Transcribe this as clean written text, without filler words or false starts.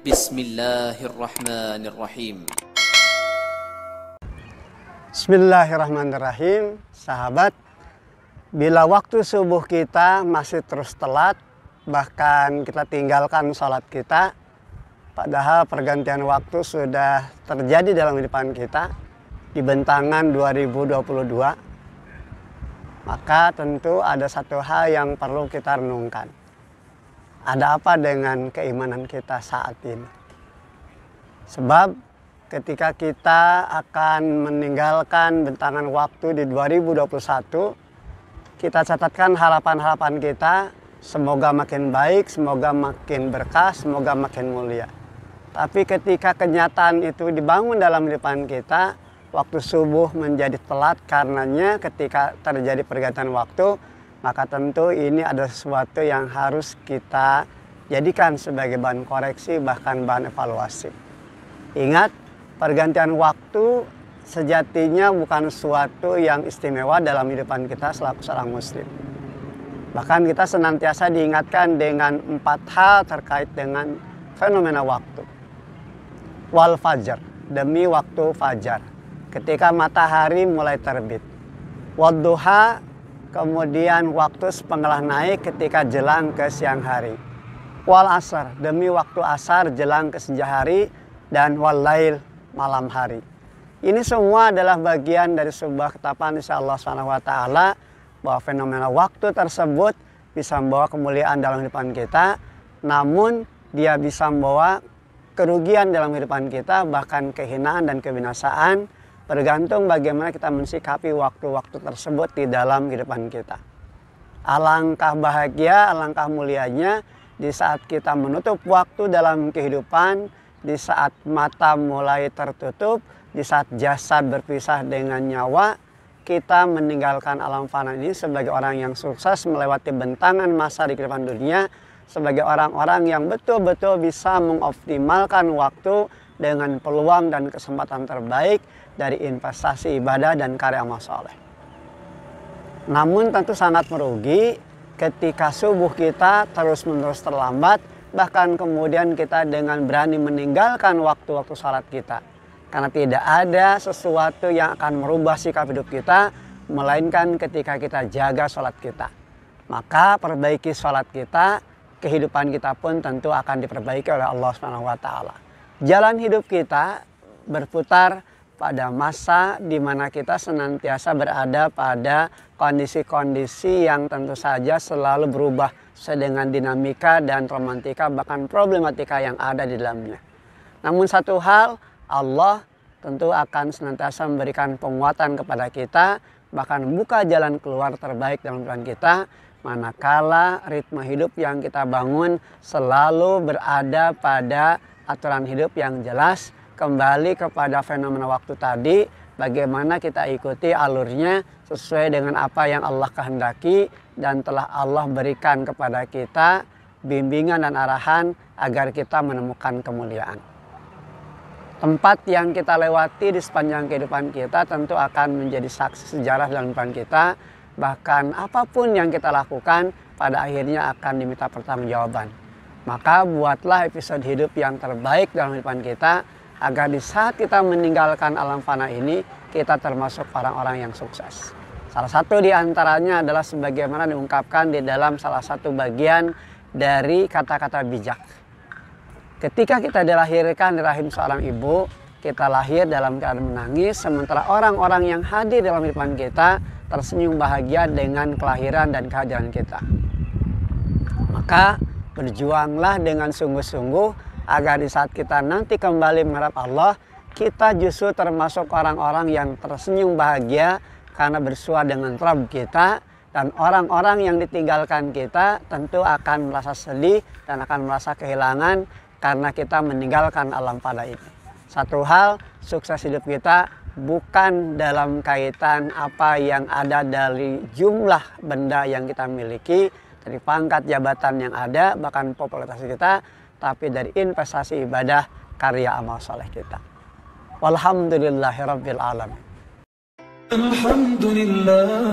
Bismillahirrahmanirrahim. Bismillahirrahmanirrahim. Sahabat, bila waktu subuh kita masih terus telat, bahkan kita tinggalkan sholat kita, padahal pergantian waktu sudah terjadi dalam kehidupan kita di bentangan 2022, maka tentu ada satu hal yang perlu kita renungkan. Ada apa dengan keimanan kita saat ini? Sebab ketika kita akan meninggalkan bentangan waktu di 2021, kita catatkan harapan-harapan kita, semoga makin baik, semoga makin berkah, semoga makin mulia. Tapi ketika kenyataan itu dibangun dalam kehidupan kita, waktu subuh menjadi telat karenanya ketika terjadi pergantian waktu, maka tentu ini ada sesuatu yang harus kita jadikan sebagai bahan koreksi, bahkan bahan evaluasi. Ingat, pergantian waktu sejatinya bukan sesuatu yang istimewa dalam kehidupan kita selaku seorang muslim. Bahkan kita senantiasa diingatkan dengan 4 hal terkait dengan fenomena waktu. Wal fajar, demi waktu fajar, ketika matahari mulai terbit. Wadduha, kemudian waktu sepenggelah naik ketika jelang ke siang hari. Wal asar, demi waktu asar jelang ke senja hari. Dan wal lail, malam hari. Ini semua adalah bagian dari sebuah ketetapan insya Allah SWT bahwa fenomena waktu tersebut bisa membawa kemuliaan dalam kehidupan kita, namun dia bisa membawa kerugian dalam kehidupan kita, bahkan kehinaan dan kebinasaan, bergantung bagaimana kita mensikapi waktu-waktu tersebut di dalam kehidupan kita. Alangkah bahagia, alangkah mulianya di saat kita menutup waktu dalam kehidupan, di saat mata mulai tertutup, di saat jasad berpisah dengan nyawa, kita meninggalkan alam fana ini sebagai orang yang sukses melewati bentangan masa di kehidupan dunia, sebagai orang-orang yang betul-betul bisa mengoptimalkan waktu dengan peluang dan kesempatan terbaik dari investasi ibadah dan karya amal soleh. Namun tentu sangat merugi ketika subuh kita terus-menerus terlambat, bahkan kemudian kita dengan berani meninggalkan waktu-waktu sholat kita. Karena tidak ada sesuatu yang akan merubah sikap hidup kita, melainkan ketika kita jaga sholat kita. Maka perbaiki sholat kita, kehidupan kita pun tentu akan diperbaiki oleh Allah SWT. Jalan hidup kita berputar pada masa di mana kita senantiasa berada pada kondisi-kondisi yang tentu saja selalu berubah sesuai dengan dinamika dan romantika, bahkan problematika yang ada di dalamnya. Namun satu hal, Allah tentu akan senantiasa memberikan penguatan kepada kita, bahkan membuka jalan keluar terbaik dalam kehidupan kita, manakala ritme hidup yang kita bangun selalu berada pada aturan hidup yang jelas, kembali kepada fenomena waktu tadi, bagaimana kita ikuti alurnya sesuai dengan apa yang Allah kehendaki dan telah Allah berikan kepada kita bimbingan dan arahan agar kita menemukan kemuliaan. Tempat yang kita lewati di sepanjang kehidupan kita tentu akan menjadi saksi sejarah dalam kehidupan kita, bahkan apapun yang kita lakukan pada akhirnya akan diminta pertanggungjawaban. Maka buatlah episode hidup yang terbaik dalam kehidupan kita, agar di saat kita meninggalkan alam fana ini, kita termasuk orang-orang yang sukses. Salah satu di antaranya adalah sebagaimana diungkapkan di dalam salah satu bagian dari kata-kata bijak. Ketika kita dilahirkan di rahim seorang ibu, kita lahir dalam keadaan menangis, sementara orang-orang yang hadir dalam kehidupan kita tersenyum bahagia dengan kelahiran dan kehadiran kita. Maka berjuanglah dengan sungguh-sungguh agar di saat kita nanti kembali menghadap Allah, kita justru termasuk orang-orang yang tersenyum bahagia karena bersua dengan Rabb kita, dan orang-orang yang ditinggalkan kita tentu akan merasa sedih dan akan merasa kehilangan karena kita meninggalkan alam fana ini. Satu hal, sukses hidup kita bukan dalam kaitan apa yang ada dari jumlah benda yang kita miliki, dari pangkat jabatan yang ada, bahkan popularitas kita, tapi dari investasi ibadah karya amal soleh kita. Walhamdulillahirabbil alamin. Alhamdulillah.